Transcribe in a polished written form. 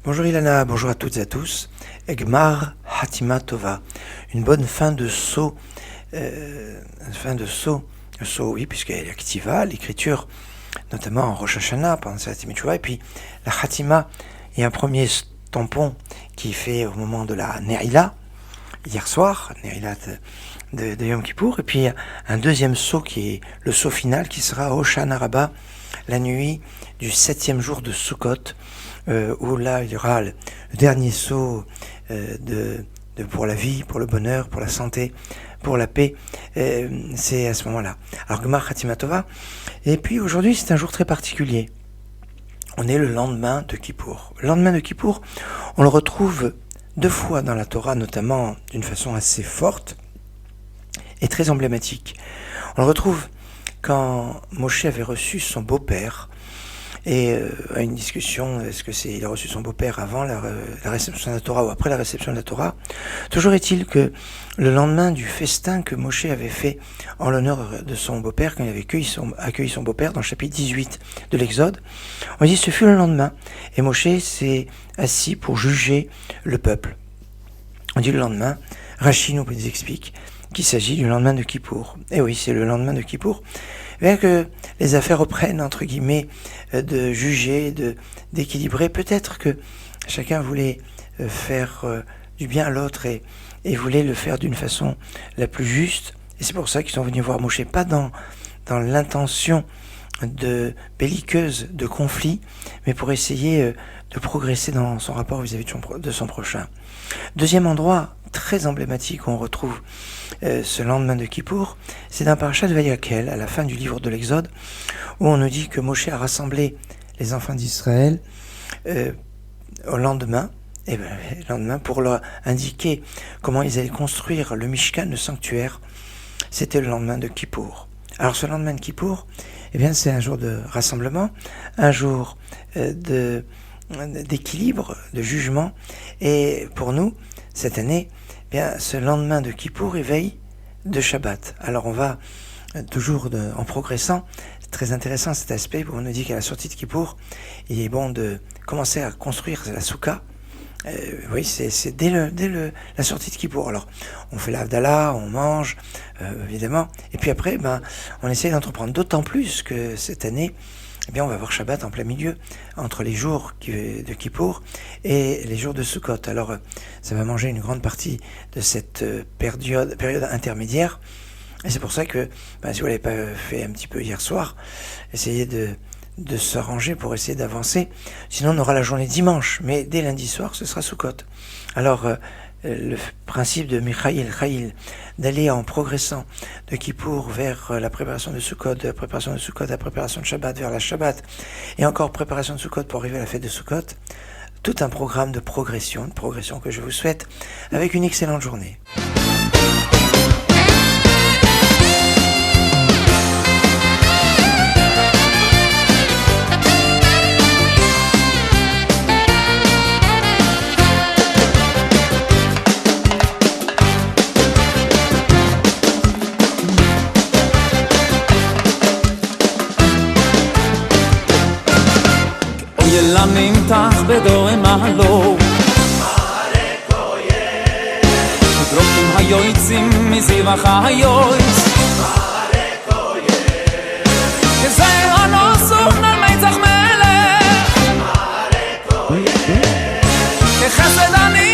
Bonjour Ilana, bonjour à toutes et à tous. Gmar Hatima Tova, une bonne fin de saut, oui, puisqu'il y a l'activa, l'écriture, notamment en Rosh Hashanah, pendant cette Timichouva, et puis la Hatima, il y a un premier tampon qui est fait au moment de la Ne'ila, hier soir, Ne'ila de Yom Kippour, et puis un deuxième saut qui est le saut final, qui sera Hoshana Rabbah, la nuit du 7e jour de Sukkot, où là il y aura le dernier saut pour la vie, pour le bonheur, pour la santé, pour la paix, c'est à ce moment-là. Alors Gmar Hatima Tova, et puis aujourd'hui c'est un jour très particulier. On est le lendemain de Kippour. Le lendemain de Kippour, on le retrouve deux fois dans la Torah, notamment d'une façon assez forte et très emblématique. On le retrouve quand Moshe avait reçu son beau-père, et à une discussion, est-ce que il a reçu son beau-père avant la réception de la Torah ou après la réception de la Torah? Toujours est-il que le lendemain du festin que Moshe avait fait en l'honneur de son beau-père, quand il avait accueilli son beau-père dans le chapitre 18 de l'Exode, on dit ce fut le lendemain, et Moshe s'est assis pour juger le peuple. On dit le lendemain, Rashi nous explique qu'il s'agit du lendemain de Kippour. Et oui, c'est le lendemain de Kippour. Bien que les affaires reprennent, entre guillemets, de juger, d'équilibrer, peut-être que chacun voulait faire du bien à l'autre et voulait le faire d'une façon la plus juste. Et c'est pour ça qu'ils sont venus voir Moshe, pas dans l'intention de belliqueuse, de conflit, mais pour essayer de progresser dans son rapport vis-à-vis de son prochain. Deuxième endroit très emblématique où on retrouve ce lendemain de Kippour, c'est dans Parashat Vayakhel, à la fin du livre de l'Exode, où on nous dit que Moshe a rassemblé les enfants d'Israël au lendemain, pour leur indiquer comment ils allaient construire le Mishkan, le sanctuaire. C'était le lendemain de Kippour. Alors ce lendemain de Kippour, c'est un jour de rassemblement, un jour d'équilibre, de jugement, et pour nous, cette année, ce lendemain de Kippour est veille de Shabbat. Alors on va toujours en progressant. C'est très intéressant cet aspect où on nous dit qu'à la sortie de Kippour, il est bon de commencer à construire la soukha. Oui, c'est dès la sortie de Kippour. Alors on fait l'Havdalah, on mange, évidemment, et puis après, on essaie d'entreprendre, d'autant plus que cette année, on va avoir Shabbat en plein milieu, entre les jours de Kippour et les jours de Sukkot. Alors, ça va manger une grande partie de cette période intermédiaire. Et c'est pour ça que, si vous ne l'avez pas fait un petit peu hier soir, essayez de s'arranger pour essayer d'avancer. Sinon, on aura la journée dimanche. Mais dès lundi soir, ce sera Sukkot. Alors, le principe de Michaïl Chaïl, d'aller en progressant de Kippour vers la préparation de Sukkot, de la préparation de Sukkot à la préparation de Shabbat, vers la Shabbat, et encore préparation de Sukkot pour arriver à la fête de Sukkot, tout un programme de progression que je vous souhaite, avec une excellente journée. נמתח בדור מעלו דרוקים היועצים מזיבח היועץ כזה הנוסוך נלמצח מלך כחסד אני